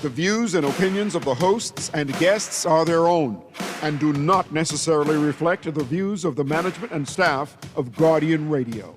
The views and opinions of the hosts and guests are their own and do not necessarily reflect the views of the management and staff of Guardian Radio.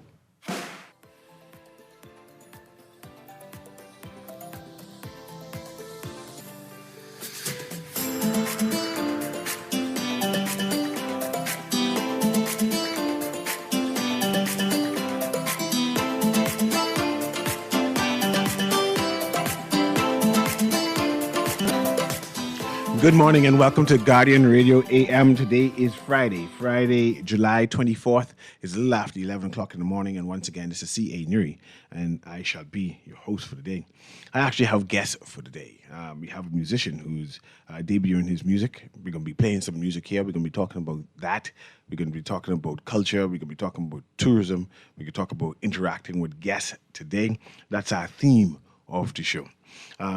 Good morning and welcome to Guardian Radio AM. Today is Friday, July 24th. It's a little after 11 o'clock in the morning, and once again, this is C.A. Newry, and I shall be your host for the day. I actually have guests for the day. We have a musician who's debuting his music. We're going to be playing some music here. We're going to be talking about that. We're going to be talking about culture. We're going to be talking about tourism. We're going to talk about interacting with guests today. That's our theme of the show.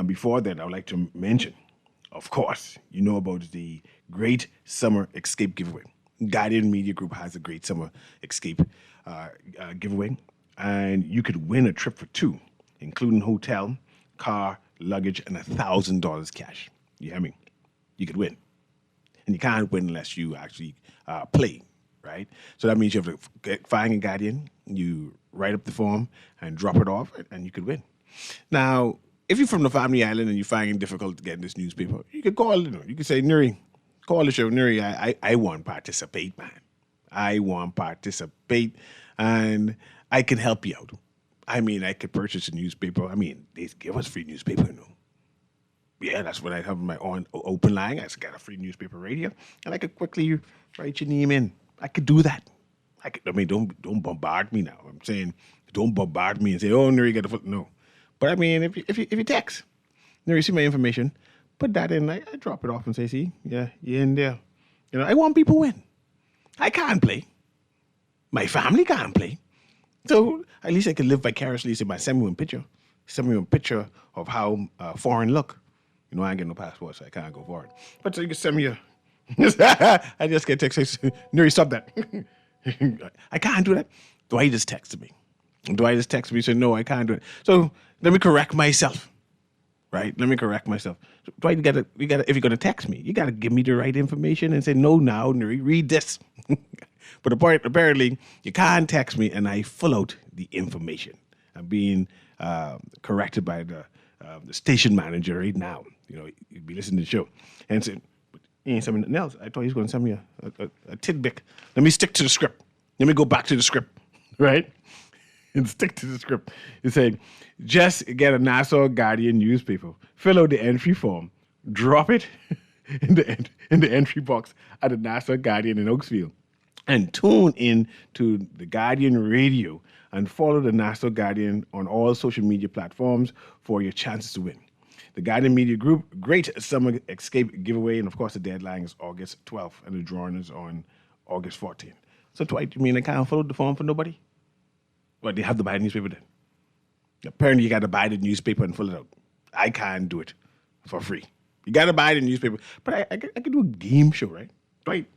Before that, I would like to mention, of course, you know about the Great Summer Escape Giveaway. Guardian Media Group has a Great Summer Escape giveaway, and you could win a trip for two, including hotel, car, luggage, and $1,000 cash. You hear me? You could win. And you can't win unless you actually play, right? So that means you have to find a Guardian, you write up the form, and drop it off, and you could win. Now, if you're from the Family Island and you're finding it difficult to get this newspaper, you could call, you could say, Newry, call the show, Newry, I want to participate, man. I want to participate, and I can help you out. I mean, I could purchase a newspaper. I mean, they give us free newspaper, you know. Yeah, that's what I have my own open line. I just got a free newspaper radio, and I could quickly write your name in. I could do that. Don't bombard me now. I'm saying, don't bombard me and say, oh, Newry, get the foot. No. But I mean, if you text, you receive my information, put that in, I drop it off and say, see, yeah, you're in there. You know, I want people to win. I can't play. My family can't play. So at least I can live vicariously. Say, send me one picture. Send me one picture of how foreign look. You know, I ain't get no passport, so I can't go foreign. But so you can send me a... I just get text, Newry, stop that. I can't do that. Dwight just texted me. Dwight just texted me and said, no, I can't do it. So let me correct myself, right? Let me correct myself. So, Dwight, you gotta, if you're going to text me, you got to give me the right information and say, no, now, Newry, read this. But apparently, you can't text me and I fill out the information. I'm being corrected by the station manager right now. You know, you'd be listening to the show. And said, he ain't send me nothing else. I thought he was going to send me a tidbit. Let me stick to the script. Let me go back to the script, right? And stick to the script. It said, just get a Nassau Guardian newspaper, fill out the entry form, drop it in the entry box at the Nassau Guardian in Oaksville, and tune in to the Guardian Radio and follow the Nassau Guardian on all social media platforms for your chances to win. The Guardian Media Group Great Summer Escape Giveaway, and of course the deadline is August 12th, and the drawing is on August 14th. So, Dwight, you mean I can't fill out the form for nobody? Well, they have to buy the newspaper then. Apparently, you got to buy the newspaper and fill it out. I can't do it for free. You got to buy the newspaper. But I can do a game show, right? Dwight,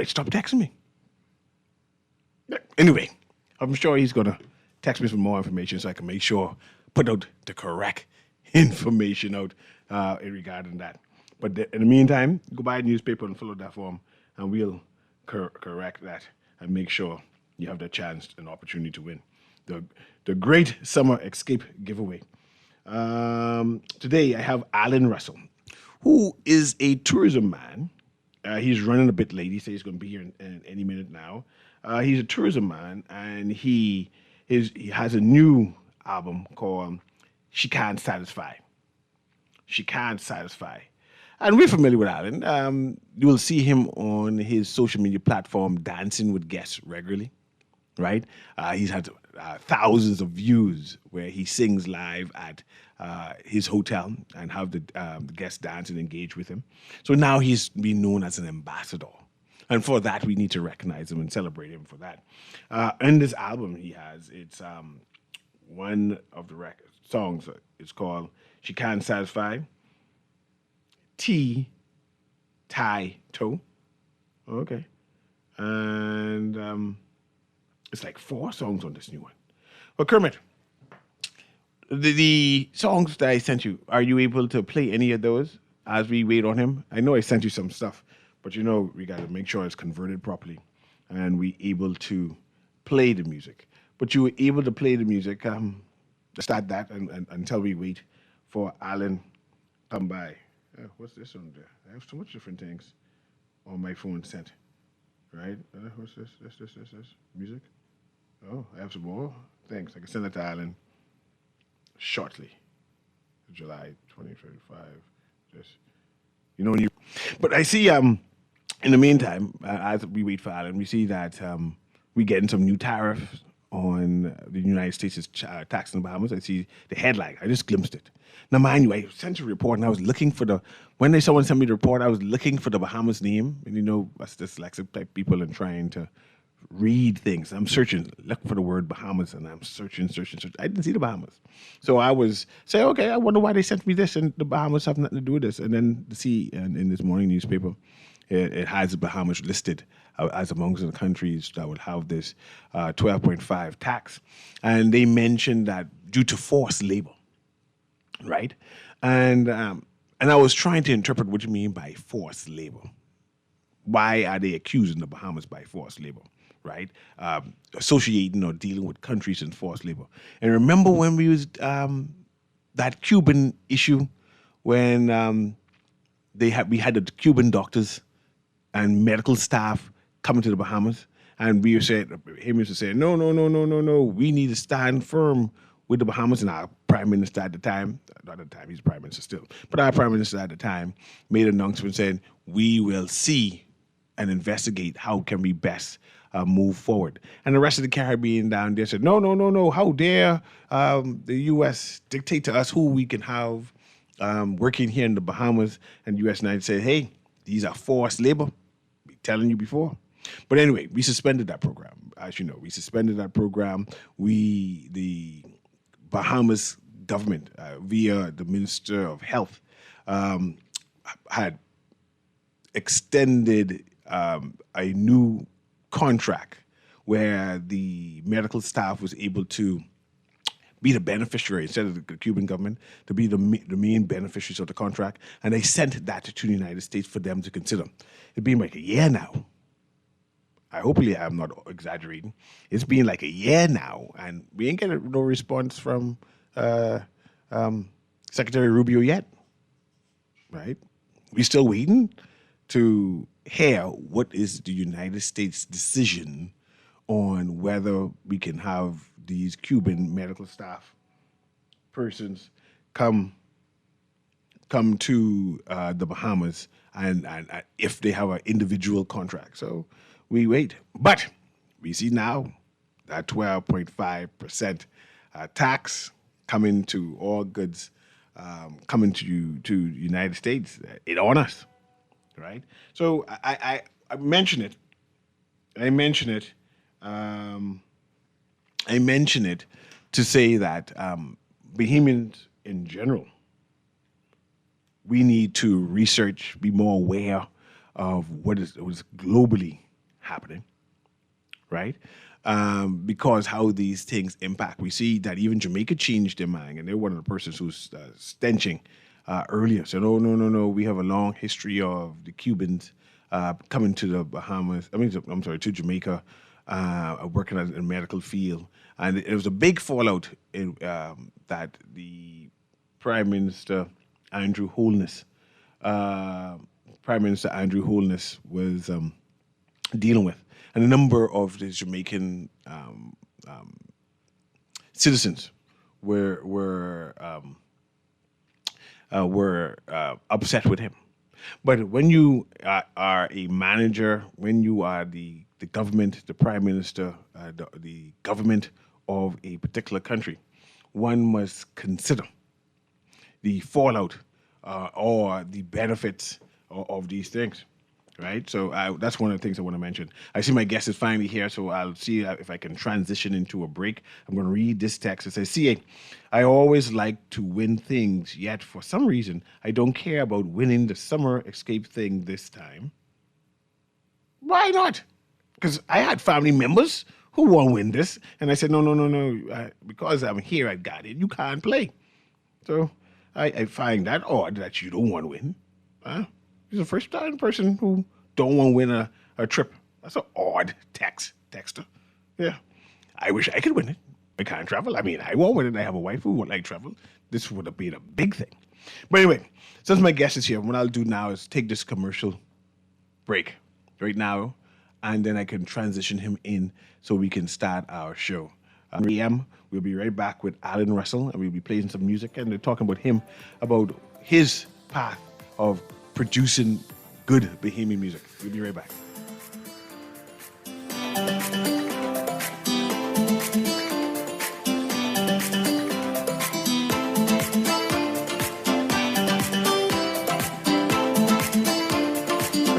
stop texting me. Anyway, I'm sure he's going to text me for more information so I can make sure, put out the correct information out regarding that. But in the meantime, go buy the newspaper and fill out that form, and we'll correct that and make sure you have the chance and opportunity to win the Great Summer Escape Giveaway. Today I have Alan Russell, who is a tourism man. He's running a bit late. He says he's going to be here in any minute now. He's a tourism man, and he has a new album called She Can't Satisfy. She Can't Satisfy. And we're familiar with Alan. You will see him on his social media platform dancing with guests regularly, right? He's had thousands of views where he sings live at his hotel and have the guests dance and engage with him. So now he's been known as an ambassador. And for that, we need to recognize him and celebrate him for that. In this album he has, it's one of the songs. It's called She Can't Satisfy. Tie toe. Okay. And it's like 4 songs on this new one. Well, Kermit, the songs that I sent you, are you able to play any of those as we wait on him? I know I sent you some stuff, but we got to make sure it's converted properly and we able to play the music. But you were able to play the music. Start that and until we wait for Alan come by. What's this on there? I have so much different things on my phone sent. Right? What's this? This. Music? Oh, I have some more. Thanks. I can send it to Alan shortly. July 2025. Just when you. But I see. In the meantime, as we wait for Alan, we see that we getting some new tariffs on the United States' tax in the Bahamas. I see the headline. I just glimpsed it. Now, mind you, I sent a report, and I was looking for someone sent me the report, I was looking for the Bahamas name, and us dyslexic type people and trying to read things. I'm searching, look for the word Bahamas, and I'm searching. I didn't see the Bahamas. So I was saying, okay, I wonder why they sent me this, and the Bahamas have nothing to do with this. And then to see in this morning newspaper, it has the Bahamas listed as amongst the countries that would have this 12.5 tax. And they mentioned that due to forced labor, right? And I was trying to interpret what you mean by forced labor. Why are they accusing the Bahamas by forced labor, right? Associating or dealing with countries in forced labor. And remember when we was that Cuban issue when we had the Cuban doctors and medical staff coming to the Bahamas, and we were saying, him used to say, no, we need to stand firm with the Bahamas. And our prime minister at the time, not at the time, he's prime minister still, but our prime minister at the time made an announcement saying, we will see and investigate how can we best move forward. And the rest of the Caribbean down there said, no, how dare the U.S. dictate to us who we can have working here in the Bahamas. And U.S. United said, hey, these are forced labor. Be telling you before. But anyway, we suspended that program. As you know, we suspended that program. The Bahamas government, via the Minister of Health, had extended a new contract where the medical staff was able to be the beneficiary instead of the Cuban government, to be the main beneficiaries of the contract. And they sent that to the United States for them to consider. It's been like a year now. Hopefully I'm not exaggerating. It's been like a year now, and we ain't getting no response from Secretary Rubio yet, right? We still waiting to hear what is the United States decision on whether we can have these Cuban medical staff persons come to the Bahamas and if they have an individual contract. So we wait. But we see now that 12.5% tax coming to all goods coming to the United States. It on us, right? So I mention it. I mention it to say that Bahamians in general, we need to research, be more aware of what is globally happening, right? Because how these things impact. We see that even Jamaica changed their mind, and they're one of the persons who's stenching earlier. So no, we have a long history of the Cubans coming to the Bahamas. To Jamaica, working in the medical field. And it was a big fallout that the Prime Minister Andrew Holness was dealing with. And a number of the Jamaican citizens were upset with him. But when you are a manager, when you are the government, the prime minister, the government of a particular country, one must consider the fallout or the benefits of these things, right? So that's one of the things I want to mention. I see my guest is finally here, so I'll see if I can transition into a break. I'm going to read this text. It says, CA, I always like to win things, yet for some reason, I don't care about winning the summer escape thing this time. Why not? Because I had family members who won't win this? And I said, no. Because I'm here at Guardian, you can't play. So I find that odd that you don't want to win. He's the first time person who don't want to win a trip. That's an odd texter. Yeah. I wish I could win it. I can't travel. I mean, I won't win it. I have a wife who would like travel. This would have been a big thing. But anyway, since my guest is here, what I'll do now is take this commercial break right now, and then I can transition him in so we can start our show. We'll be right back with Alan Russell, and we'll be playing some music, and they're talking about him, about his path of producing good Bahamian music. We'll be right back.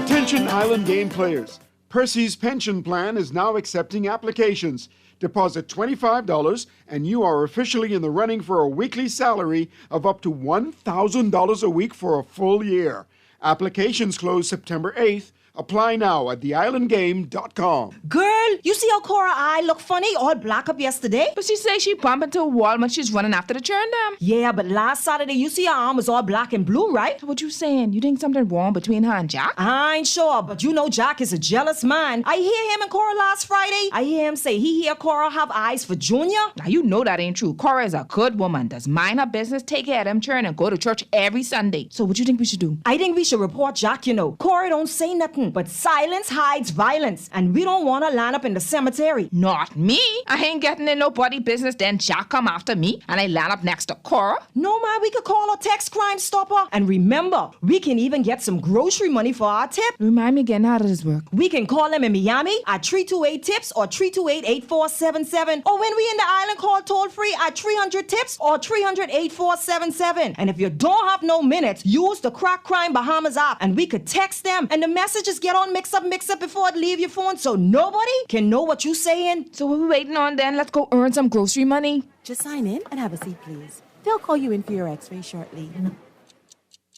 Attention Island Game players. Percy's pension plan is now accepting applications. Deposit $25 and you are officially in the running for a weekly salary of up to $1,000 a week for a full year. Applications close September 8th. Apply now at theislandgame.com. Girl, you see how Cora eye look funny, all black up yesterday? But she say she bump into a wall when she's running after the churn dam. Yeah, but last Saturday you see her arm was all black and blue, right? So what you saying? You think something wrong between her and Jack? I ain't sure, but you know Jack is a jealous man. I hear him and Cora last Friday. I hear him say he hear Cora have eyes for Junior. Now you know that ain't true. Cora is a good woman, does mind her business, take care of them churn, and go to church every Sunday. So what you think we should do? I think we should report Jack, you know. Cora don't say nothing, but silence hides violence, and we don't want to line up in the cemetery. Not me. I ain't getting in nobody business, then Jack come after me, and I land up next to Cora. No, man, we could call a text Crime Stopper. And remember, we can even get some grocery money for our tip. Remind me again, how does this work? We can call them in Miami at 328-TIPS or 328-8477. Or when we in the island, call toll-free at 300-TIPS or 300-8477. And if you don't have no minutes, use the Crack Crime Bahamas app, and we could text them, and the messages get on mix up before it leave your phone, so nobody can know what you saying. So what we waiting on then? Let's go earn some grocery money. Just sign in and have a seat, please. They'll call you in for your x-ray shortly.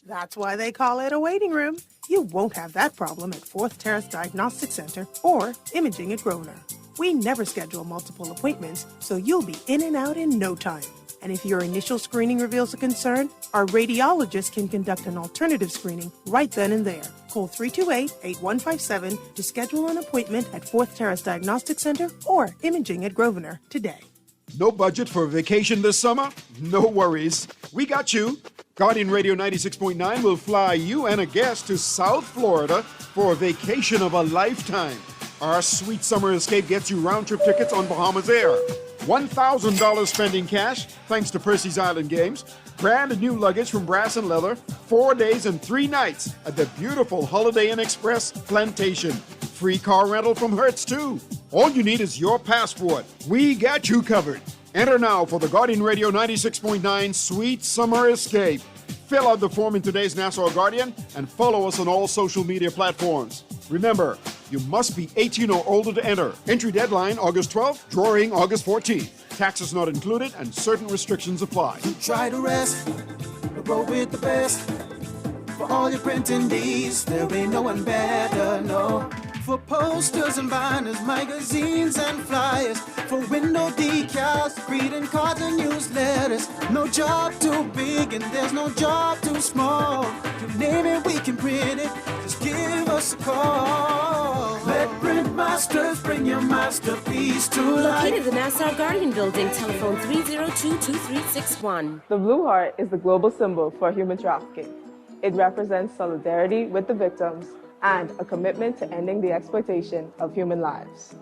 That's why they call it a waiting room. You won't have that problem at 4th Terrace Diagnostic Center or Imaging at Grosvenor. We never schedule multiple appointments, so you'll be in and out in no time. And if your initial screening reveals a concern, our radiologist can conduct an alternative screening right then and there. Call 328-8157 to schedule an appointment at 4th Terrace Diagnostic Center or Imaging at Grosvenor today. No budget for a vacation this summer? No worries. We got you. Guardian Radio 96.9 will fly you and a guest to South Florida for a vacation of a lifetime. Our sweet summer escape gets you round-trip tickets on Bahamas Air. $1,000 spending cash, thanks to Percy's Island Games. Brand new luggage from Brass and Leather. 4 days and 3 nights at the beautiful Holiday Inn Express Plantation. Free car rental from Hertz, too. All you need is your passport. We got you covered. Enter now for the Guardian Radio 96.9 Sweet Summer Escape. Fill out the form in today's Nassau Guardian and follow us on all social media platforms. Remember, you must be 18 or older to enter. Entry deadline August 12th, drawing August 14th. Taxes not included and certain restrictions apply. Try to rest, roll with the best. For all your printing needs, there ain't no one better, no. For posters and banners, magazines and flyers. For window decals, greeting cards and newsletters. No job too big and there's no job too small. You name it, we can print it. Just give us a call. Let Print Masters bring your masterpiece to life. Located in the Nassau Guardian Building, telephone 302-2361. The Blue Heart is the global symbol for human trafficking. It represents solidarity with the victims and a commitment to ending the exploitation of human lives.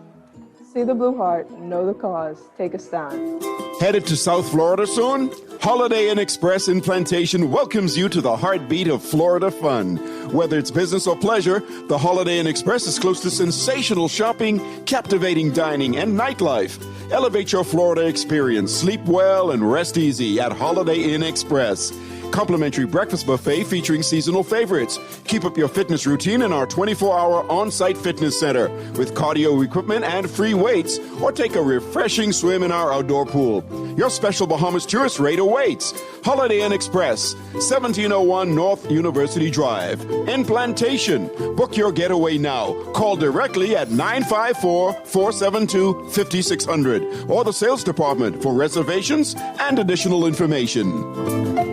See the Blue Heart, know the cause, take a stand. Headed to South Florida soon? Holiday Inn Express in Plantation welcomes you to the heartbeat of Florida fun. Whether it's business or pleasure, the Holiday Inn Express is close to sensational shopping, captivating dining, and nightlife. Elevate your Florida experience. Sleep well and rest easy at Holiday Inn Express. Complimentary breakfast buffet featuring seasonal favorites. Keep up your fitness routine in our 24-hour on-site fitness center with cardio equipment and free weights, or take a refreshing swim in our outdoor pool. Your special Bahamas tourist rate awaits. Holiday Inn Express, 1701 North University Drive, in Plantation. Book your getaway now. Call directly at 954-472-5600 or the sales department for reservations and additional information.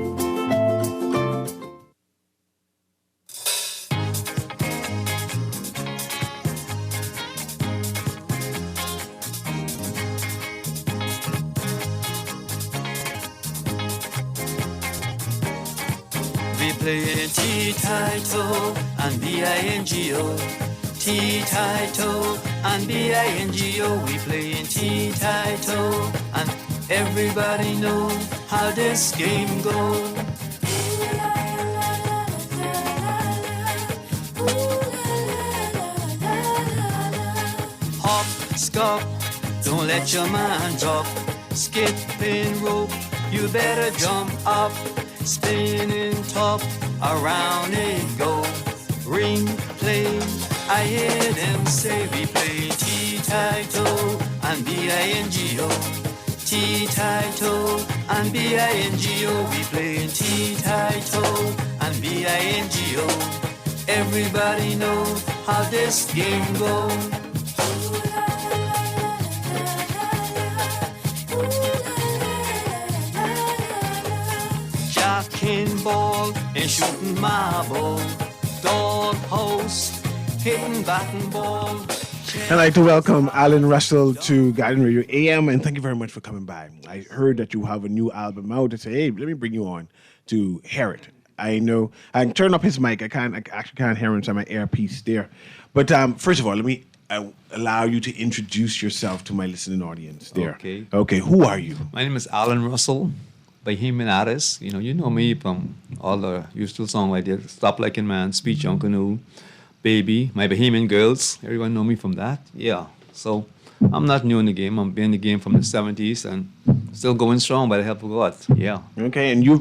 Playing T-Title and B-I-N-G-O. T-Title and B-I-N-G-O. We playing T-Title and everybody know how this game goes. Hop, skip, don't let your man drop. Skipping rope, you better jump up. Spinning top, around it go. Ring, play, I hear them say we play T-Title and B-I-N-G-O. T-Title and B-I-N-G-O. We play T-Title and B-I-N-G-O. Everybody know how this game goes. Jacking ball and shooting marble, dollhouse, hitting bat and ball. I'd like to welcome Alan Russell to Guardian Radio AM, and thank you very much for coming by. I heard that you have a new album out. I say, hey, let me bring you on to hear it. I know I can turn up his mic. I actually can't hear him inside my earpiece there. But first of all, let me allow you to introduce yourself to my listening audience there. Okay. Who are you? My name is Alan Russell, Bahamian artist. You know me from all the usual songs I did. Stop Liking Man, Speech on Canoe, Baby, My Bahamian Girls. Everyone know me from that. Yeah. So I'm not new in the game. I've been in the game from the 70s and still going strong by the help of God. Yeah. Okay, and your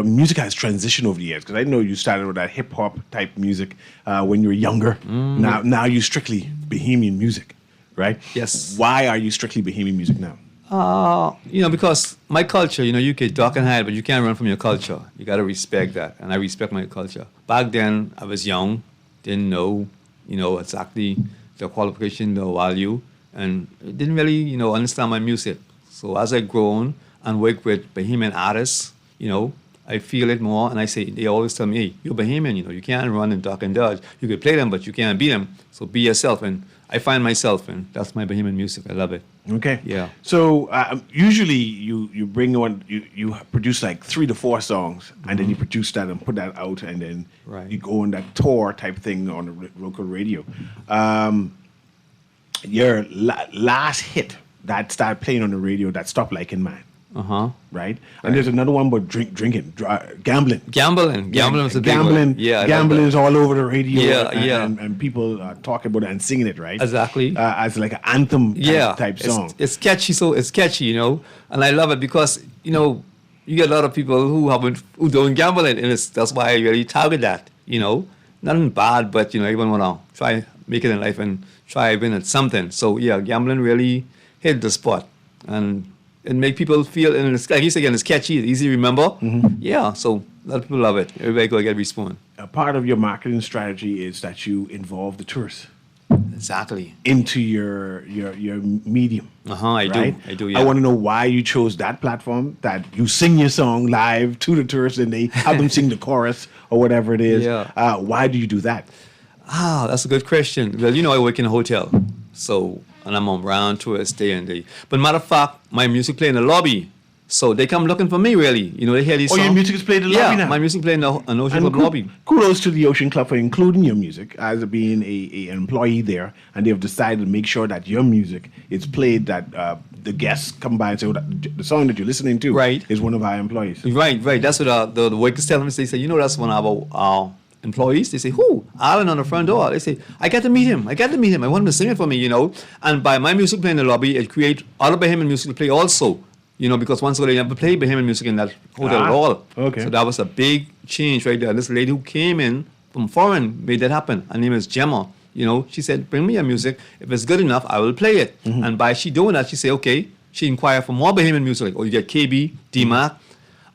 music has transitioned over the years, because I know you started with that hip hop type music when you were younger. Now you strictly Bahamian music, right? Yes. Why are you strictly Bahamian music now? Because my culture, you can talk and hide, but you can't run from your culture. You got to respect that, and I respect my culture. Back then, I was young, didn't know, exactly the qualification, the value, and didn't really, understand my music. So as I grown and work with Bahamian artists, I feel it more, and they always tell me, hey, you're Bahamian, you can't run and duck and dodge. You could play them, but you can't beat them. So be yourself, and I find myself, and that's my Bahamian music. I love it. Okay. Yeah. So usually you bring on, you produce like 3 to 4 songs, and then you produce that and put that out, and then you go on that tour type thing on the local radio. Your last hit that started playing on the radio, that Stop Liking Man. Right? And there's another one about drinking, gambling. Gambling was a big one. Yeah, gambling is all over the radio. Yeah. And people talk about it and singing it, right? Exactly. As like an anthem type song. It's catchy, and I love it because, you get a lot of people who don't gamble, and that's why I really target that, Nothing bad, but, everyone want to try make it in life and try win at something. So, yeah, gambling really hit the spot. And it make people feel, and it's, like you said again, it's catchy, it's easy to remember. Yeah, so a lot of people love it. Everybody go get respawn. A part of your marketing strategy is that you involve the tourists. Exactly. Into your medium. I do. Yeah. I want to know why you chose that platform, that you sing your song live to the tourists and they have them sing the chorus or whatever it is. Yeah. Why do you do that? That's a good question. Well, I work in a hotel, and I'm around tourists day and day. But matter of fact, my music play in the lobby. So they come looking for me, really. They hear these songs. Oh, your music is played in the lobby now? Yeah, my music played in an Ocean Club lobby. Kudos to the Ocean Club for including your music as being an employee there. And they've decided to make sure that your music is played, that the guests come by and say, the song that you're listening to is one of our employees. Right. That's what the workers tell them. They say, that's one of our employees. They say, who? Alan on the front door. They say, I got to meet him. I want him to sing it for me, And by my music playing in the lobby, it create other Bahamian music to play also. You know, because once ago they never played Bahamian music in that hotel at all. Okay. So that was a big change right there. This lady who came in from foreign made that happen. Her name is Gemma. You know, she said, bring me your music. If it's good enough, I will play it. And by she doing that, she said, okay. She inquired for more Bahamian music. Like, oh, you get KB, D-Mac,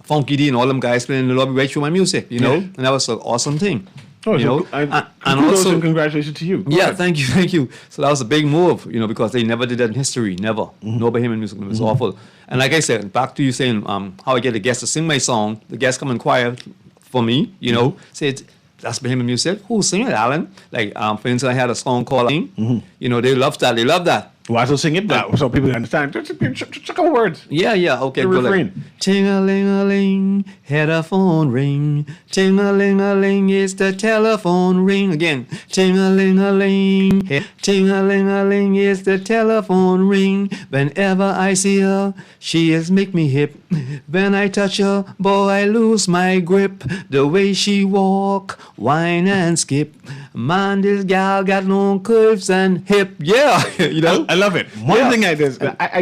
Funky D, and all them guys playing in the lobby right through my music, you know? And that was an awesome thing. Oh, you so know? and also congratulations to you. Go ahead. Thank you. So that was a big move, you know, because they never did that in history, never. No Bahamian music, it was awful. And like I said, back to you saying how I get a guest to sing my song, the guests come and inquire for me, you know, said, that's Bahamian music. Who's singing it, Alan? Like, for instance, I had a song called You know, they love that. They love that. Why so sing it now so people understand? Just a couple words. Yeah. Okay. The Go refrain. like, ting-a-ling-a-ling, had a phone ring. Ting-a-ling-a-ling, it's the telephone ring. Again, ting-a-ling-a-ling, ting-a-ling-a-ling, it's the telephone ring. Whenever I see her, she is make me hip. When I touch her, boy, I lose my grip. The way she walk, whine and skip. Man, this gal got no curves and hip. Yeah, you know. I love it. One thing I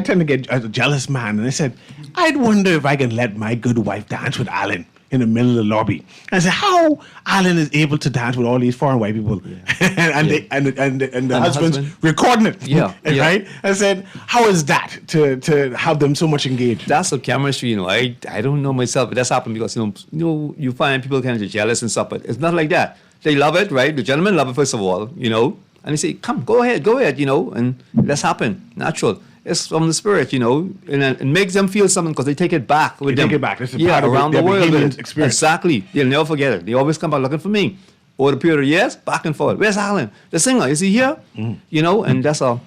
tend to get a jealous man, and I said, I'd wonder if I can let my good wife dance with Alan in the middle of the lobby. And I said, how Alan is able to dance with all these foreign white people, and the husband's recording it. Right? I said, how is that to have them so much engaged? That's a chemistry, you know. I don't know myself, but that's happened because you find people kind of jealous and stuff, but it's not like that. They love it, right? The gentlemen love it first of all, you know. And they say, come, go ahead, you know, and that's happened. Natural. It's from the spirit, you know, and it makes them feel something because they take it back with them. Take it back. This is part of around their the world. Experience. Exactly. They'll never forget it. They always come back looking for me. Over the period of years, back and forth. Where's Alan? The singer, is he here? You know, and that's a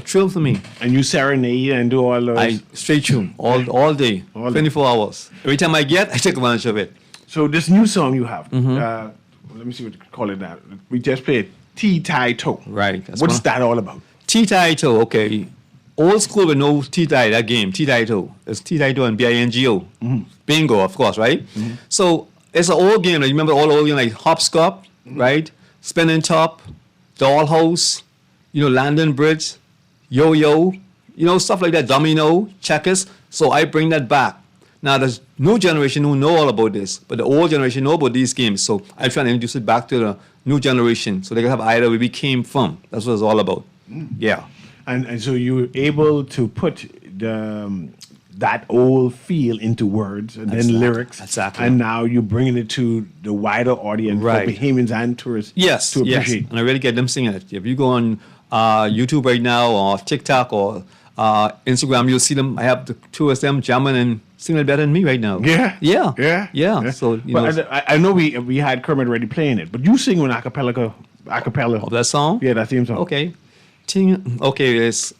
thrill for me. And you serenade and do all those? I straight tune all day, 24 hours. Every time I take advantage of it. So this new song you have, let me see what you call it now. We just played Tea-Tai-Toe. Right. What's that all about? Tea-Tai-Toe, okay. Old school with no Tea-Tai, that game, Tea-Tai-Toe. It's Tea-Tai-Toe and Bingo. Bingo, of course, right? So it's an old game. Like, you remember all old games like hopscotch, right? Spinning top, dollhouse, you know, Landon Bridge, yo-yo, you know, stuff like that, domino, checkers. So I bring that back. Now, there's new generation who know all about this, but the old generation know about these games. So I'm trying to introduce it back to the new generation so they can have idea where we came from. That's what it's all about. Yeah. And so you were able to put that old feel into words and then lyrics. Exactly. And now you're bringing it to the wider audience for Bahamians and tourists to appreciate. Yes. And I really get them singing it. If you go on YouTube right now or TikTok or Instagram, you'll see them. I have the two of them jamming and singing it better than me right now. Yeah. So you know, I know we had Kermit already playing it, but you sing an acapella of that song. Yeah, that theme song. Okay. Okay, it's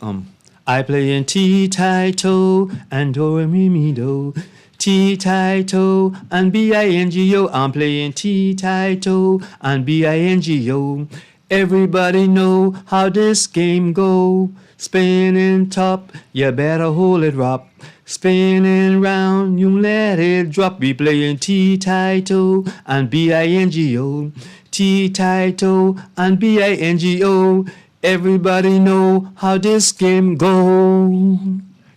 I play in Tea-Tai-Toe and Do-Re-Mi-Mi-Do. Tea-Tai-Toe and B-I-N-G-O. I'm playing Tea-Tai-Toe and B-I-N-G-O. Everybody know how this game go. Spinning top, you better hold it up. Spinning round, you let it drop. We playing Tea-Tai-Toe and B-I-N-G-O. Tea-Tai-Toe and B-I-N-G-O. Everybody know how this game go.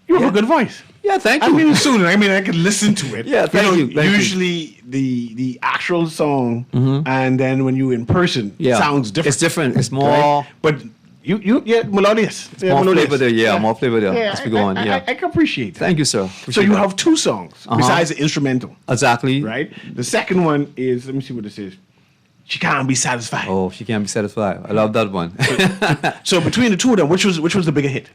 You have a good voice. Yeah, thank you. I mean, soon. I mean, I can listen to it. Yeah, thank you. Usually, the actual song, and then when you in person, it sounds different. It's different. It's more. Right? But you melodious. More flavor there. More flavor there. As we go on. I can appreciate that. Thank you, sir. So you have two songs besides the instrumental. Exactly. Right. The second one is, let me see what this is. She can't be satisfied. Oh, she can't be satisfied. I love that one. So between the two of them, which was the bigger hit?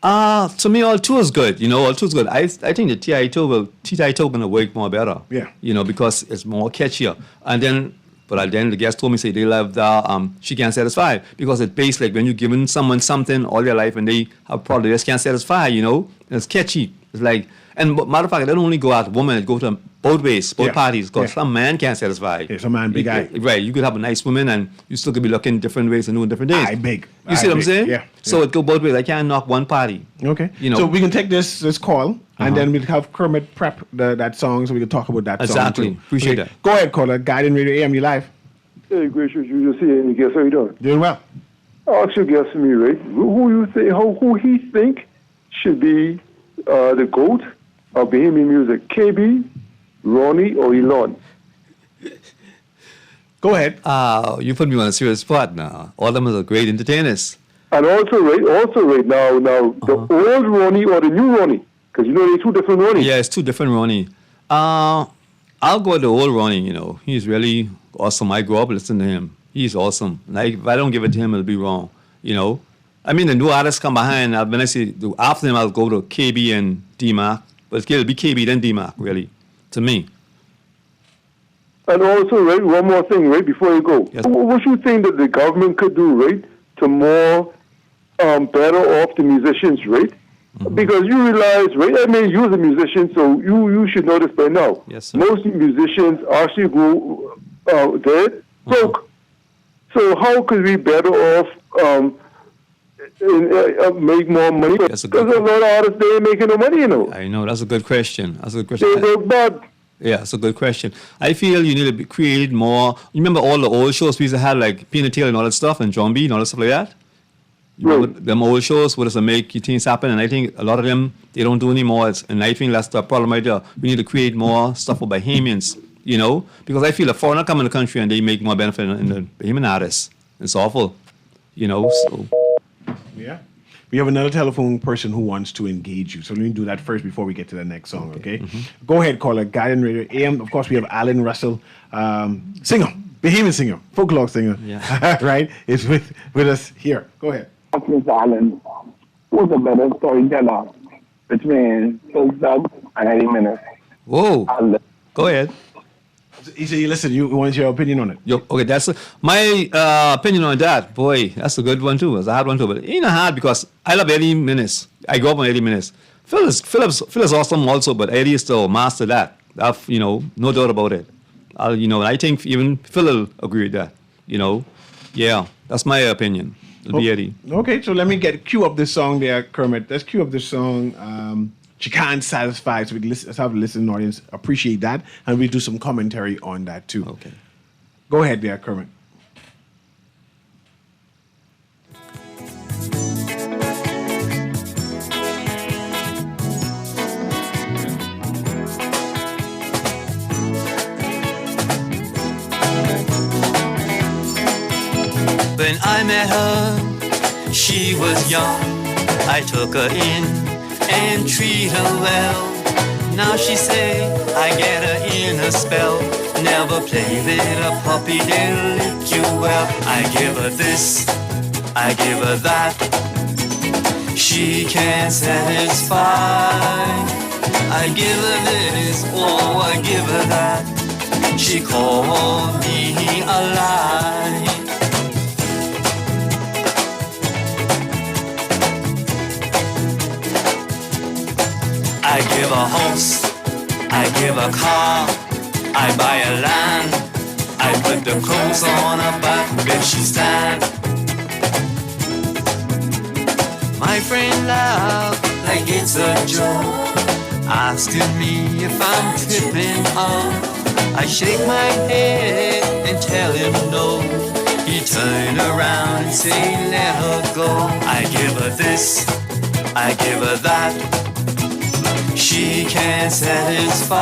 To me, all two is good. You know, all two is good. I think the Tea-Tai-Toe gonna work more better. Yeah. You know, because it's more catchier. And then, but then the guest told me say they love the She Can't Satisfy because it's based like when you're giving someone something all their life and they have probably just can't satisfy. You know, and it's catchy. It's like. And matter of fact, they don't only go out women, it go to both ways, both parties, because some man can't satisfy. Yeah, some man big guy. Right, you could have a nice woman and you still could be looking different ways and doing different days. Big. You see what I'm saying? Yeah. So it go both ways. I can't knock one party. Okay. You know. So we can take this call and then we'll have Kermit prep that song so we can talk about that exactly. song too. Appreciate that. Go ahead, caller. Guiding Radio AM, you live. Hey, gracious, you just here. Guess how you doing? Doing well. I'll ask you a guess for me, right? Who you think? Who he think should be the GOAT of Bahamian music, KB, Ronnie, or Elon? Go ahead. You put me on a serious spot now. All of them are great entertainers. And also right now, the old Ronnie or the new Ronnie? Because you know they're two different Ronnie. Yeah, it's two different Ronnie. I'll go with the old Ronnie, you know. He's really awesome. I grew up listening to him. He's awesome. Like, if I don't give it to him, it'll be wrong, you know. I mean, the new artists come behind. When I say after them, I'll go to KB and D-Mac. But it'll be KB then D-Mac, really, to me. And also, right, one more thing, right, before you go. Yes. What you think that the government could do, right, to more better off the musicians, right? Mm-hmm. Because you realize, right, I mean, you're a musician, so you should know this by now. Yes, sir. Most musicians actually go dead, broke. So how could we better off make more money? That's a good Because a lot of artists, they ain't making no money, you know. I know, that's a good question. That's a good question. They work bad. Yeah, that's a good question. I feel you need to create more. You remember all the old shows we used to have, like Peanut Tail and all that stuff, and John B and all that stuff like that? You remember them old shows where to make things happen, and I think a lot of them, they don't do anymore. And I think that's the problem right there. We need to create more stuff for Bahamians, you know? Because I feel a foreigner come in the country and they make more benefit in the Bahamian artists. It's awful, you know? So. Yeah. We have another telephone person who wants to engage you. So let me do that first before we get to the next song, okay? Mm-hmm. Go ahead, caller. Guardian Radio AM. Of course, we have Alan Russell, singer, Bahamian singer, folklore singer, right? Is with us here. Go ahead. Mr. Allen, who's a better storyteller between Phil Doug and Eddie Minutes? Whoa. Go ahead. So listen, you want your opinion on it? Okay, that's my opinion on that. Boy, that's a good one too. It's a hard one too, but it ain't hard because I love Eddie Minutes. I grew up on Eddie Minutes. Phil is awesome also, but Eddie is still master that. You know, no doubt about it. You know, I think even Phil will agree with that. You know, yeah, that's my opinion. It'll be Eddie. Okay, so let me cue up this song there, Kermit. Let's cue up this song. She can't satisfy, so let's have the listening audience appreciate that, and we'll do some commentary on that too. Okay. Go ahead there, Kermit. When I met her, she was young. I took her in and treat her well. Now she say I get her in a spell. Never play with a puppy, they'll lick you well. I give her this, I give her that. She can't satisfy. I give her this, oh I give her that. She called me a lie. I give a horse, I give a car, I buy a land, I put the clothes on her back, then she stand. My friend laugh like it's a joke, asking me if I'm tripping out. I shake my head and tell him no. He turn around and say let her go. I give her this, I give her that. She can't satisfy.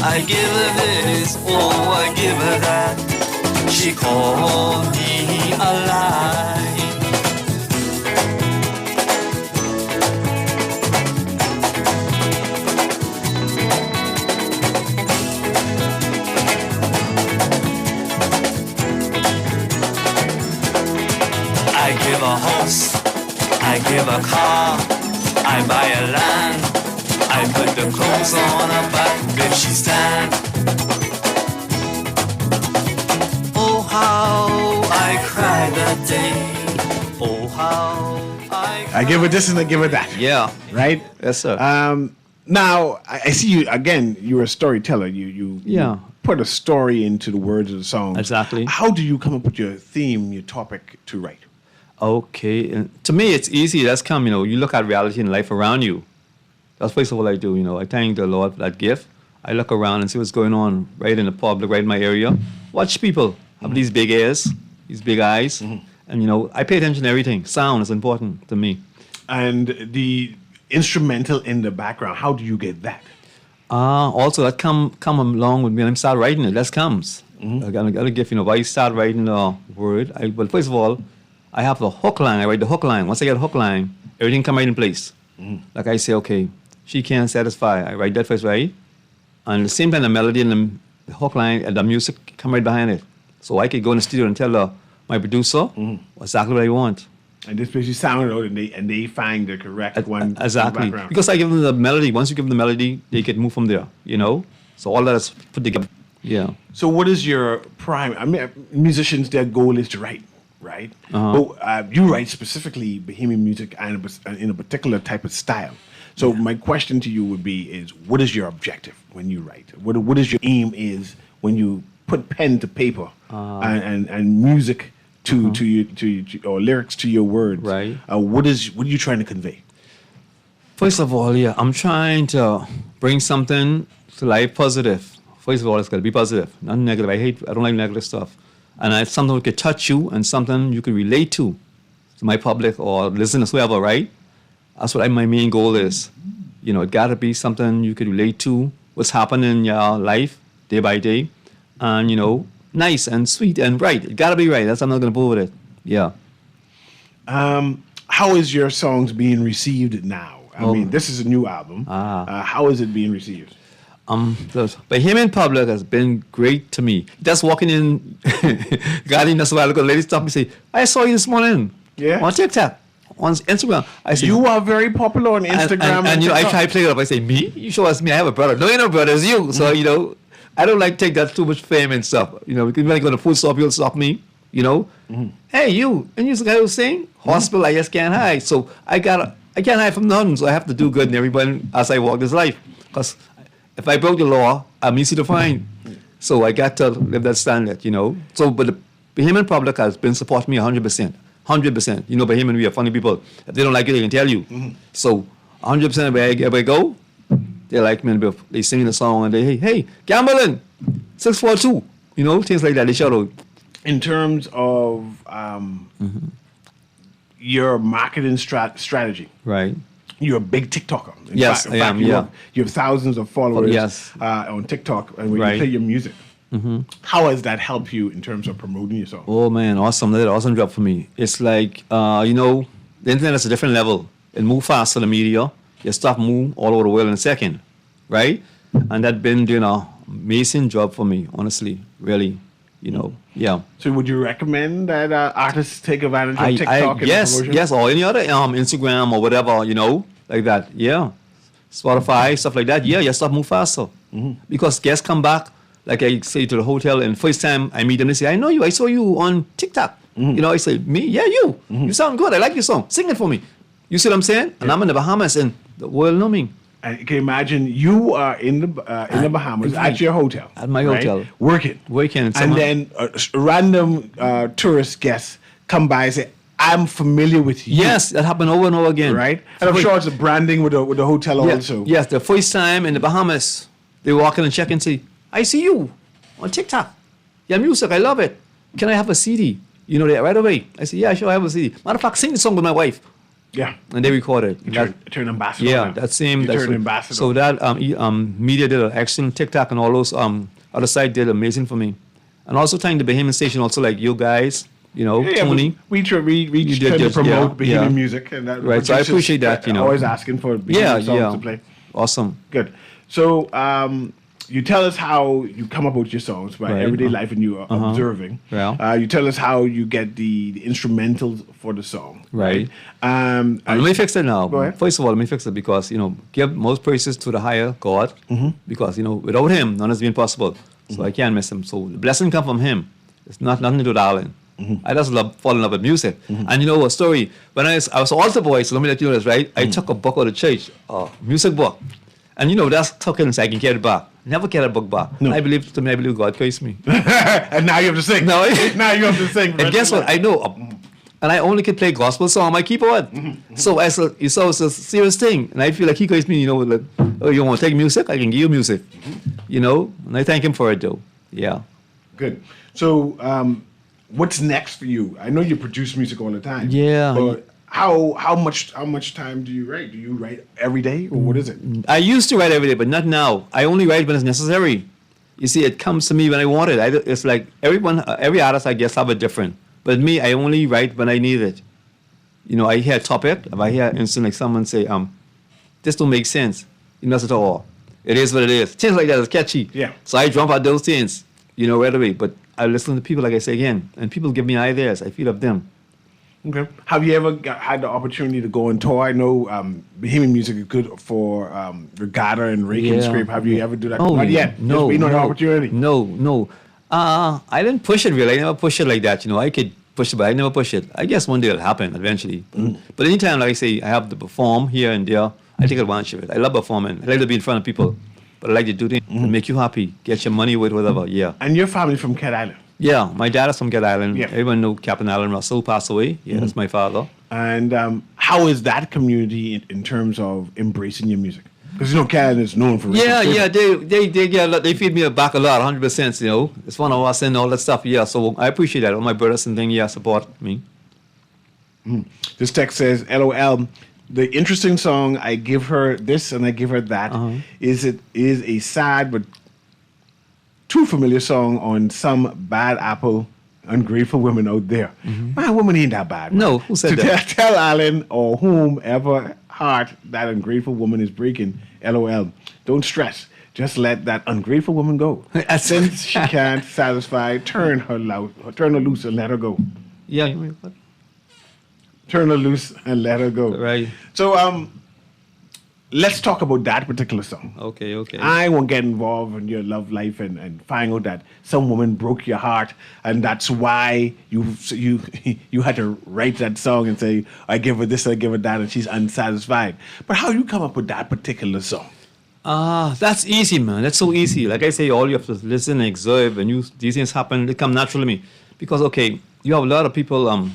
I give her this, oh I give her that. She called me a lie. I give a horse, I give a car, I buy a land, I put the clothes on her back, then she stand. Oh how I cried that day. Oh how I give her this and I give her that. Yeah. Right? Yes, sir. Now I see you again. You're a storyteller. You put a story into the words of the song. Exactly. How do you come up with your theme, your topic to write? Okay, and to me it's easy. That's come, you look at reality and life around you. That's first of all I do, I thank the Lord for that gift. I look around and see what's going on right in the public, right in my area. Watch people have these big ears, these big eyes, and I pay attention to everything. Sound is important to me. And instrumental in the background. How do you get that? Also, that come along with me, and I start writing it. That comes. I gotta give, if I start writing a word, well, first of all, I have the hook line. I write the hook line. Once I get a hook line, everything come right in place. Like I say, okay, she can't satisfy. I write that first, right? And at the same time, the melody and the hook line and the music come right behind it. So I could go in the studio and tell my producer exactly what I want. And this basically sound out, and they find the correct one. Exactly. In the background. Because I give them the melody. Once you give them the melody, they can move from there, So all that is put together. Yeah. So what is your prime? I mean, musicians, their goal is to write, right? But you write specifically Bahamian music and in a particular type of style. So my question to you would be: is what is your objective when you write? What is your aim is when you put pen to paper and music to or lyrics to your words? Right. What are you trying to convey? First of all, I'm trying to bring something to life positive. First of all, it's got to be positive, not negative. I don't like negative stuff. And it's something that could touch you and something you can relate to my public or listeners, whoever, right? That's what my main goal is. It got to be something you could relate to, what's happening in your life day by day. And, nice and sweet and right. It got to be right. That's I'm not going to pull with it. Yeah. How is your songs being received now? I mean, this is a new album. How is it being received? The Bahamian public has been great to me. Just walking in, Guardian, that's why I look at a lady stop me and say, I saw you this morning on TikTok, on Instagram. I say, you are very popular on Instagram. And I try to play it up. I say, me? You show us me. I have a brother. No, you know brother, it's you. So, I don't like take that too much fame and stuff. Because when I go to food stop, you'll stop me, Hey, you. And you're the guy who's saying, hospital, I just can't hide. So I can't hide from nothing. So I have to do good in everybody as I walk this life. Because if I broke the law, I'm easy to find. So I got to live that standard, So, but the Bahamian public has been supporting me 100%. 100%. Bahamian, we are funny people. If they don't like it, they can tell you. So, 100% wherever I go, they like me. And they sing the song and they, hey, Gamblin, 642. Things like that. They shout out. In terms of your marketing strategy. Right. You're a big TikToker. In Yes, fact, I am, you have thousands of followers Yes. on TikTok and when you play your music. How has that helped you in terms of promoting yourself? Oh, man, awesome. That did an awesome job for me. It's like, the internet is a different level. It moves fast on the media. Your stuff move all over the world in a second, right? And that's been doing an amazing job for me, honestly, really, yeah. So would you recommend that artists take advantage of TikTok and promotion? Yes, or any other Instagram or whatever, like that. Yeah, Spotify, stuff like that. Yeah, your stuff move faster because guests come back. Like I say to the hotel, and first time I meet them, they say, "I know you. I saw you on TikTok." I say, "Me? Yeah, you. You sound good. I like your song. Sing it for me." You see what I'm saying? And I'm in the Bahamas, and the world know me. I can imagine you are in the Bahamas at your hotel. At my hotel. Working. And then a random tourist guest come by and say, I'm familiar with you. Yes, that happened over and over again. Right? And I'm sure it's a branding with the hotel also. Yes, the first time in the Bahamas, they walk in and check and say, I see you on TikTok. Your music, I love it. Can I have a CD? Right away. I say, yeah, sure, I have a CD. Matter of fact, sing the song with my wife. Yeah. And they recorded. Turn ambassador. Yeah, that same. Turn ambassador. So that media did an excellent. TikTok and all those other sites did amazing for me. And also thank the Bahamian station also like you guys, Tony. We try to promote Bahamian music. And that right, so I appreciate that, Always asking for Bahamian songs to play. Awesome. Good. So you tell us how you come up with your songs by everyday life and you are observing. Yeah. You tell us how you get the instrumentals for the song. Right. Let me fix it now. Go ahead. First of all, let me fix it because, give most praises to the higher God because, without him, none has been possible. So I can't miss him. So the blessing comes from him. It's nothing to do with Darling. I just fall in love with music. And a story, when I was an altar boy, so let me let you know this, right? I took a book out of church, a music book. And that's token so I can carry it back. Never carry a book back. No. I believe God cursed me. And now you have to sing. No. Now you have to sing. And guess what? I know. And I only can play gospel song on my keyboard. So it's a serious thing. And I feel like he cursed me, like, oh, you want to take music? I can give you music. And I thank him for it, though. Yeah. Good. So what's next for you? I know you produce music all the time. Yeah. But How much time do you write? Do you write every day, or what is it? I used to write every day, but not now. I only write when it's necessary. You see, it comes to me when I want it. It's like every artist, I guess, have it different. But me, I only write when I need it. You know, I hear a topic. If I hear instant like someone say, this don't make sense. Not at all. It is what it is. Things like that is catchy. Yeah. So I jump at those things, right away. But I listen to people, like I say again, and people give me ideas. I feed up them. Okay. Have you ever had the opportunity to go on tour? I know Bohemian music is good for regatta and rake and scrape. Have you ever do that? Oh, Not yet. No, There's been no opportunity. No. I didn't push it really. I never push it like that. I could push it, but I never push it. I guess one day it'll happen eventually. But anytime, like I say, I have to perform here and there, I take advantage of it. I love performing. I like to be in front of people. But I like to do things that make you happy, get your money with, whatever. Yeah. And your family from Cat Island? Yeah, my dad is from Cat Island. Yeah. Everyone know Captain Allen Russell passed away. Yeah, that's my father. And how is that community in terms of embracing your music? Because Cat Island is known for Yeah. They get a lot. They feed me back a lot, 100%. It's one of us and all that stuff. Yeah, so I appreciate that. All my brothers and things, support me. This text says, "LOL." The interesting song, I give her this and I give her that, is a sad but too familiar song on some bad apple, ungrateful women out there. Man, women ain't that bad. No, who said that? Tell Alan or whomever heart that ungrateful woman is breaking, LOL. Don't stress. Just let that ungrateful woman go. Since she can't satisfy, turn her loose and let her go. Yeah, you mean what? Turn her loose and let her go. Right. So let's talk about that particular song. Okay. I won't get involved in your love life and find out that some woman broke your heart and that's why you had to write that song and say, I give her this, I give her that, and she's unsatisfied. But how you come up with that particular song? That's easy, man. That's so easy. Like I say, all you have to listen and observe, and these things happen, they come naturally to me. Because, you have a lot of people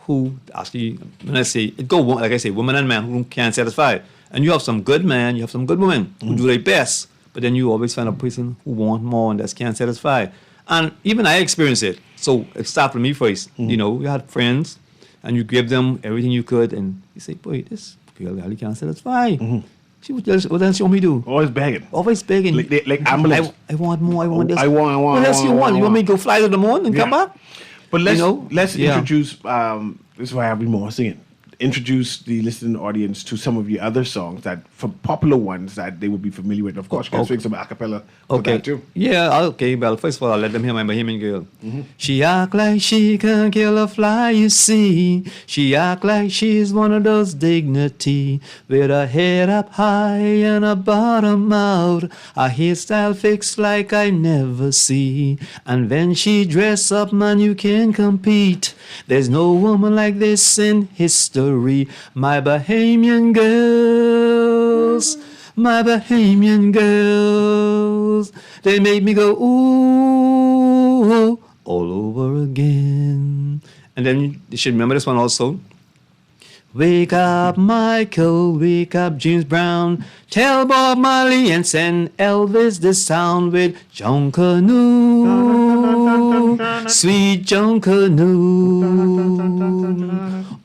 who actually, when I say, like I say, women and men who can't satisfy. And you have some good men, you have some good women who do their best, but then you always find a person who want more and that can't satisfy. And even I experienced it. So it started with me first. You had friends, and you give them everything you could, and you say, boy, this girl really can't satisfy. What else you want me to do? Always begging. Like ambulance. I want more, I want this. I want. What else you want? You want me to go fly to the moon and come back? But let's introduce, this is why I'll be more singing. Introduce the listening audience to some of your other songs for popular ones that they would be familiar with. Of course, you can swing some a cappella for that too. Yeah, okay. Well, first of all, I'll let them hear my Bohemian Girl. She act like she can kill a fly, you see. She act like she's one of those dignity, with her head up high and her bottom out, a hairstyle fixed like I never see. And when she dress up, man, you can compete. There's no woman like this in history. My Bohemian girls, they make me go ooh all over again. And then you should remember this one also. Wake up, Michael, wake up, James Brown. Tell Bob Marley and send Elvis the sound with Junkanoo, sweet Junkanoo.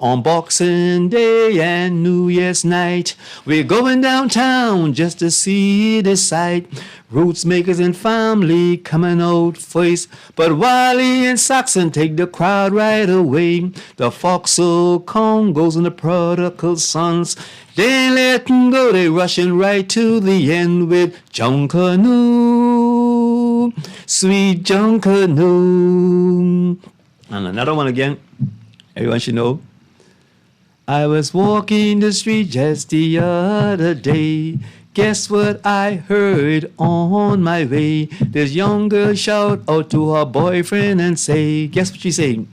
On Boxing Day and New Year's night, we're going downtown just to see the sight. Roots makers and family coming out first, but Wiley and Saxon take the crowd right away. The Foxhole Congos and the Prodigal Sons, they ain't letting go, they rushing right to the end with Junkanoo, sweet Junkanoo. And another one again, everyone should know. I was walking the street just the other day. Guess what I heard on my way? This young girl shout out to her boyfriend and say, guess what she say?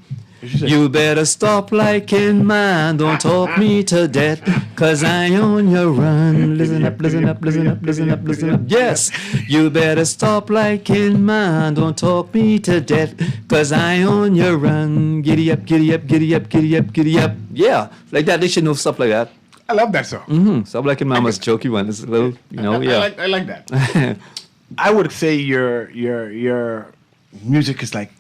You better stop liking mine, don't talk me to death, cause I on your run. Listen up, listen up, listen up, listen up, listen up. Yes, you better stop liking mine, don't talk me to death, cause I on your run. Giddy up, giddy up, giddy up, giddy up, giddy up. Yeah, like that, they should know stuff like that. I love that song. Stop liking mine was a jokey one. It's a little, I like that. I would say your music is like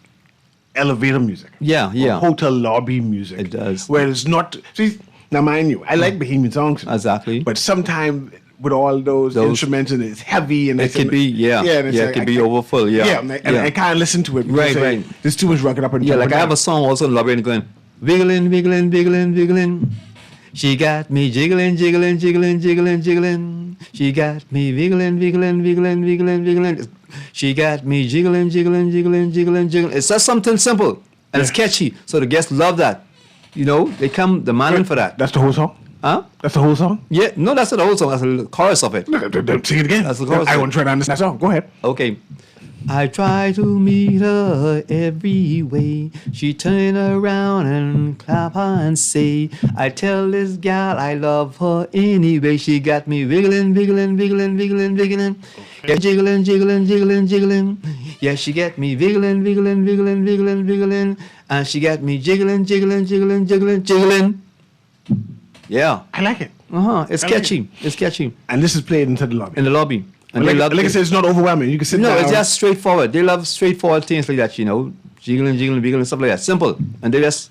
elevator music. Yeah. Hotel lobby music. It does. Where it's not. See, Now, mind you, I like Bohemian songs. Exactly. But sometimes with all those instruments and it's heavy and it can be, it can be overfull, and I can't listen to it because right. there's too much rocking up and like I have a song also in Lobby and going, wiggling, wiggling, wiggling, wiggling. She got me jiggling, jiggling, jiggling, jiggling, jiggling. She got me wiggling, wiggling, wiggling, wiggling, wiggling. She got me jiggling, jiggling, jiggling, jiggling, jiggling. It's just something simple and it's catchy, so the guests love that. You know, they come demanding for that. That's the whole song? Huh? That's the whole song? Yeah, no, that's not the whole song. That's the chorus of it. Sing it again. That's the chorus. I want to try to understand that song. Go ahead. Okay. I try to meet her every way. She turn around and clap her and say, I tell this gal I love her anyway. She got me wiggling, wiggling, wiggling, wiggling, wiggling. Yeah, jiggling, jiggling, jiggling, jiggling. Yeah, she got me wiggling, wiggling, wiggling, wiggling, wiggling. And she got me jiggling, jiggling, jiggling, jiggling, jiggling. Yeah. I like it. It's catchy. It's catchy. And this is played into the lobby. In the lobby. And like, they love like I said, it's not overwhelming. You can sit down. No, it's just straightforward. They love straightforward things like that, you know, jiggling, jiggling, jiggling, stuff like that. Simple. And they just,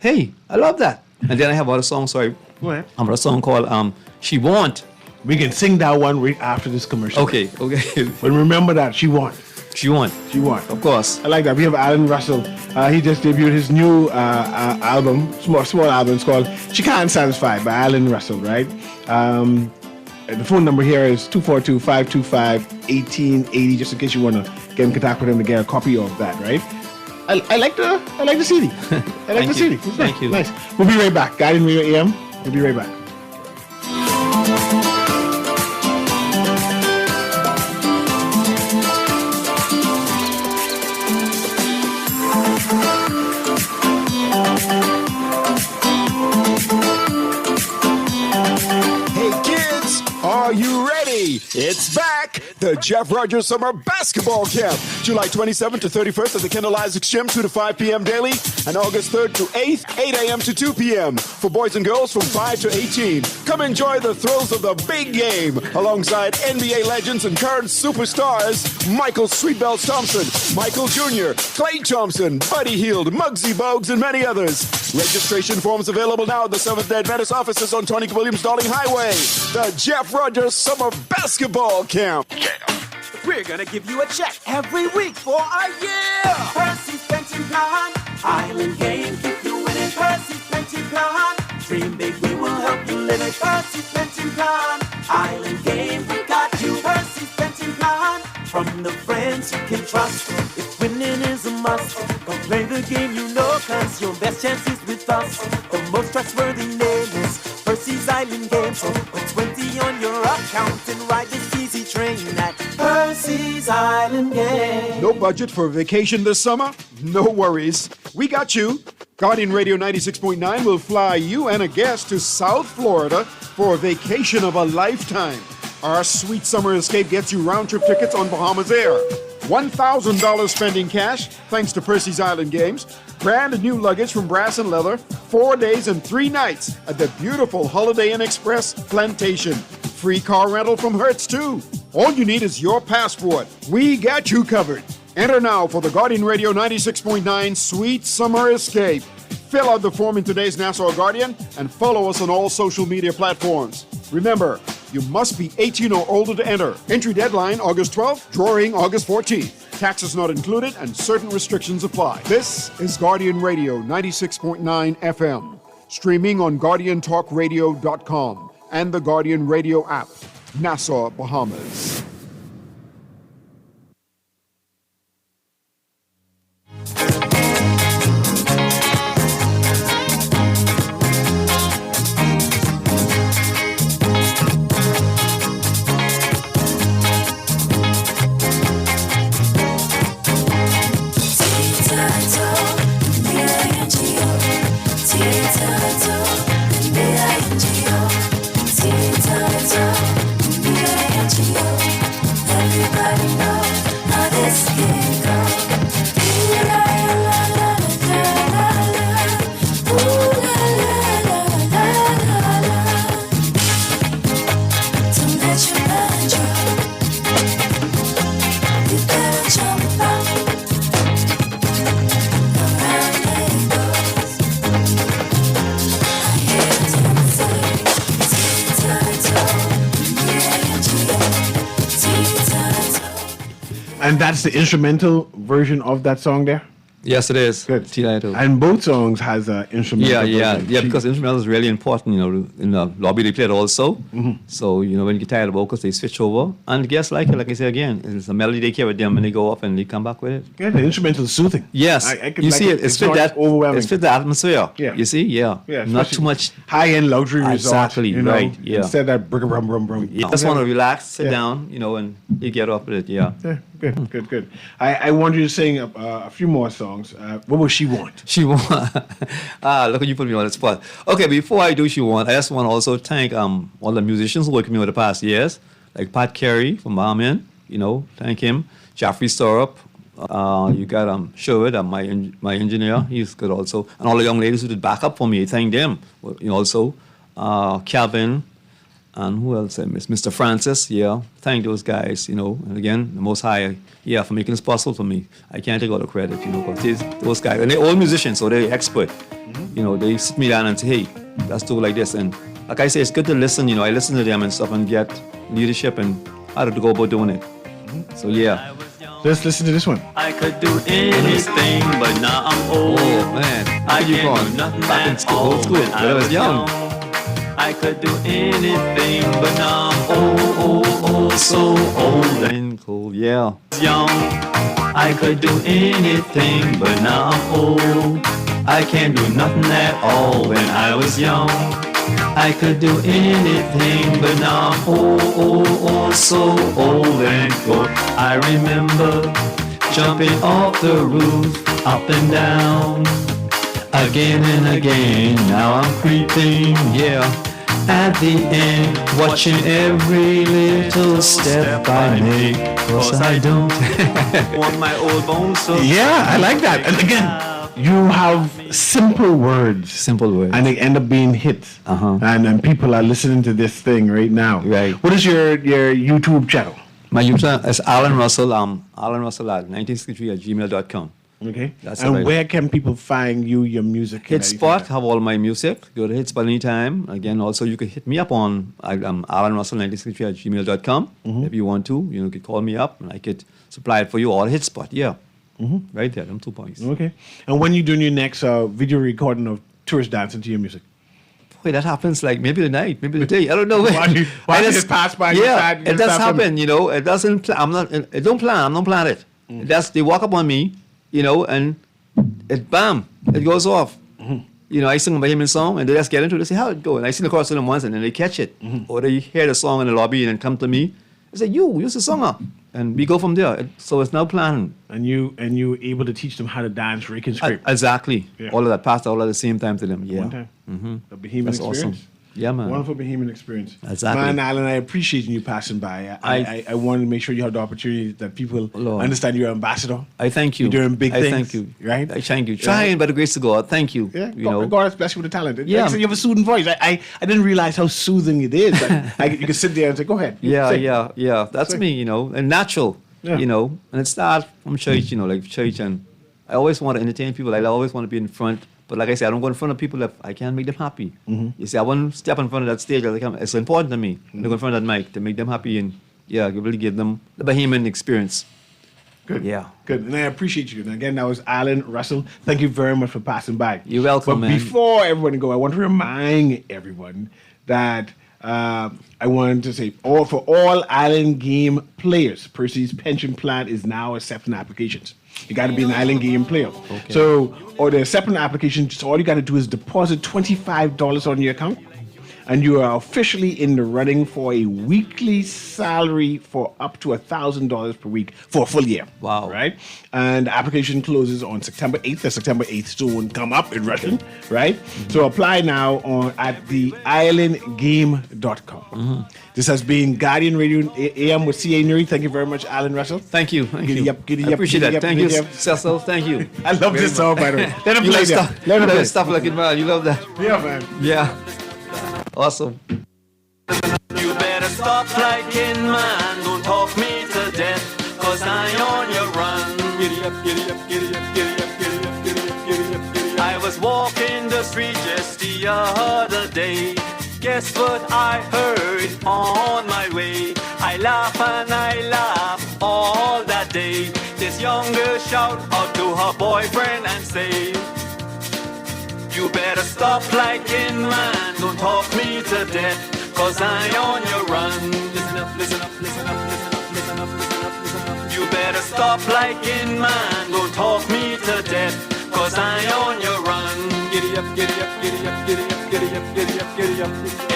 hey, I love that. And then I have other songs, sorry. Go ahead. I have a song called She Want. We can sing that one right after this commercial. Okay. But remember that, She Want. She Want. She Want. Of course. I like that. We have Alan Russell. He just debuted his new album, small album. It's called She Can't Satisfy by Alan Russell, right? The phone number here is 242-525-1880, just in case you want to get in contact with him to get a copy of that, right? I like the CD. I like the CD. It's Thank you. Nice. We'll be right back. Guiding Radio AM. We'll be right back. Are you ready? It's back! The Jeff Rogers Summer Basketball Camp. July 27th to 31st at the Kendall Isaacs Gym, 2 to 5 p.m. daily, and August 3rd to 8th, 8 a.m. to 2 p.m. for boys and girls from 5 to 18. Come enjoy the thrills of the big game alongside NBA legends and current superstars Michael Sweetbells Thompson, Michael Jr., Klay Thompson, Buddy Hield, Muggsy Bogues, and many others. Registration forms available now at the Seventh-day Adventist offices on Tony Williams Darling Highway. The Jeff Rogers Summer Basketball Camp. We're gonna give you a check every week for a year. Percy's Pension Plan, Island Game, keep you winning. Percy's Pension Plan, dream big, we will help you live it. Percy's Pension Plan, Island Game, we got you. Percy's Pension Plan, from the friends you can trust. If winning is a must, go play the game you know, cause your best chance is with us. The most trustworthy name is Percy's Island Game. So put 20 on your account and ride this easy train at Percy's Island Game. No budget for a vacation this summer? No worries. We got you. Guardian Radio 96.9 will fly you and a guest to South Florida for a vacation of a lifetime. Our sweet summer escape gets you round-trip tickets on Bahamas Air. $1,000 spending cash, thanks to Percy's Island Games. Brand new luggage from Brass and Leather. 4 days and 3 nights at the beautiful Holiday Inn Express Plantation. Free car rental from Hertz, too. All you need is your passport. We got you covered. Enter now for the Guardian Radio 96.9 Sweet Summer Escape. Fill out the form in today's Nassau Guardian and follow us on all social media platforms. Remember, you must be 18 or older to enter. Entry deadline August 12th, drawing August 14th. Taxes not included and certain restrictions apply. This is Guardian Radio 96.9 FM. Streaming on GuardianTalkRadio.com and the Guardian Radio app. Nassau, Bahamas. T-Title, And that's the instrumental version of that song there? Yes, it is. Good. Tilaito. And both songs has an instrumental version. Because instrumental is really important, in the lobby they play it also. So, when you get tired of vocals, they switch over. And guests like it, like I say again, it's a melody they carry with them and they go up and they come back with it. Yeah, the instrumental is soothing. Yes. I can You like see it. it's fit not that overwhelming. it's fit the atmosphere. Yeah. You see? Yeah. Yeah, Not especially too much. high-end luxury resort. Exactly, right, yeah. Instead of that brum, brum, brum. You just want to relax, sit Yeah. down, and you get up with it, yeah. Yeah, good. I want you to sing a few more songs. What will She Want? She Want. Look at you put me on the spot. Okay, before I do She Want, I just want to also thank all the musicians who worked with me over the past years, like Pat Carey from Bahamian, thank him. Jaffrey Storup. You got Sherwood, my engineer, he's good also. And all the young ladies who did backup for me, thank them. Also. Calvin. And who else I miss? Mr. Francis, thank those guys, and again, the Most High, for making this possible for me. I can't take all the credit, because those guys, and they're all musicians, so they're expert. They sit me down and say, hey, let's do it like this. And like I say, it's good to listen, I listen to them and stuff and get leadership and how to go about doing it. So, Let's listen to this one. I could do anything, but now I'm old. Oh, man. I You can't gone do nothing back in at school, all old school, when when I was young. I could do anything, but now I'm so old and cold, yeah. young. I could do anything, but now I'm old. I can't do nothing at all when I was young. I could do anything, but now I'm so old and cold. I remember jumping off the roof, up and down, again and again. Now I'm creeping, at the end, watching every little step I make, 'cause I don't want my old bones to Yeah, I like that. And again, you have simple words. Simple words. And they end up being hits. And people are listening to this thing right now. Right. What is your YouTube channel? My YouTube channel is Alan Russell, Alan Russell at 1963@gmail.com. Okay. That's And right. where can people find you, your music? and Hitspot, have all my music. Go to Hitspot anytime. Again, also, you can hit me up on Alan Russell 1963@gmail.com if you want to. You could call me up and I could supply it for you. Or Hitspot, right there, them 2 points. Okay. And when you doing your next video recording of tourists dancing to your music? Boy, that happens like maybe the night, maybe the day. I don't know. Why does it pass by? Yeah, it does happen. It doesn't. I'm not. It don't plan. I'm not plan it. That's they walk up on me, and it bam, it goes off. I sing my hymn song and they just get into it. They say how it go, and I sing the chorus to them once and then they catch it, or they hear the song in the lobby and then come to me. They say you're the singer, and we go from there. So it's now planned. And you able to teach them how to dance rake and scrape. Exactly. Yeah. All of that passed all at the same time to them. Yeah. One time. A Bohemian That's experience. awesome. Yeah, man. Wonderful Bohemian experience. Exactly. Man, Alan, I appreciate you passing by. I wanted to make sure you have the opportunity that people understand you're an ambassador. I thank you. You're doing big things. I thank you. Right? I thank you. Trying by the grace of God. Thank you. Yeah. You God has blessed you with the talent. Yeah. Like I said, you have a soothing voice. I didn't realize how soothing it is. You can sit there and say, go ahead. Yeah. That's Sing. me, and natural, Yeah. And it starts from church, like church. And I always want to entertain people. I always want to be in front. But like I said, I don't go in front of people if I can't make them happy. You see, I want to step in front of that stage. It's important to me to go in front of that mic to make them happy and, really give them the Bohemian experience. Good. Yeah. Good. And I appreciate you. And again, that was Alan Russell. Thank you very much for passing by. You're welcome, but man. Before everyone go, I want to remind everyone that I wanted to say, for all Island Game players, Percy's pension plan is now accepting applications. You got to be an Island Game player. Okay. So, or the accepting application, just all you got to do is deposit $25 on your account, and you are officially in the running for a weekly salary for up to $1,000 per week for a full year. Wow. Right? And the application closes on September 8th. The September 8th still won't come up in Russian, right? So apply now at theislandgame.com. This has been Guardian Radio AM with C.A. Newry. Thank you very much, Alan Russell. Thank you. Thank Giddy you. up, giddy I up, appreciate giddy that. up, Thank you, giddy up. Cecil. Thank you. I love this song, by the way. Let him You play love that. stuff. Let him play. Stuff like it, man. You love that. Yeah, man. Yeah. Awesome. You better stop flagging, man. Don't talk me to death, 'cause I on your run. Giddy up, giddy up, giddy up, giddy up, giddy up, giddy up, giddy up, giddy up. I was walking the street just the other day. Guess what I heard on my way? I laugh and I laugh all that day. This young girl shout out to her boyfriend and say, you better stop liking man, don't talk me to death, cause I on your run. Listen up, listen up, listen up, listen up, listen up, listen up, listen up. You better stop liking man, don't talk me to death, cause I on your run. Giddy up, giddy up, giddy up, giddy up, giddy up, giddy up, giddy up.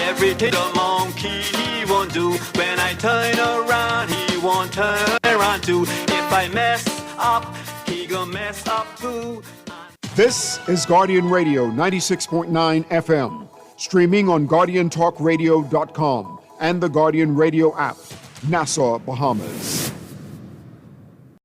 Everything the monkey he won't do. When I turn around, he won't turn around too. If I mess up, he gon' mess up too. This is Guardian Radio 96.9 FM, streaming on GuardianTalkRadio.com and the Guardian Radio app, Nassau, Bahamas.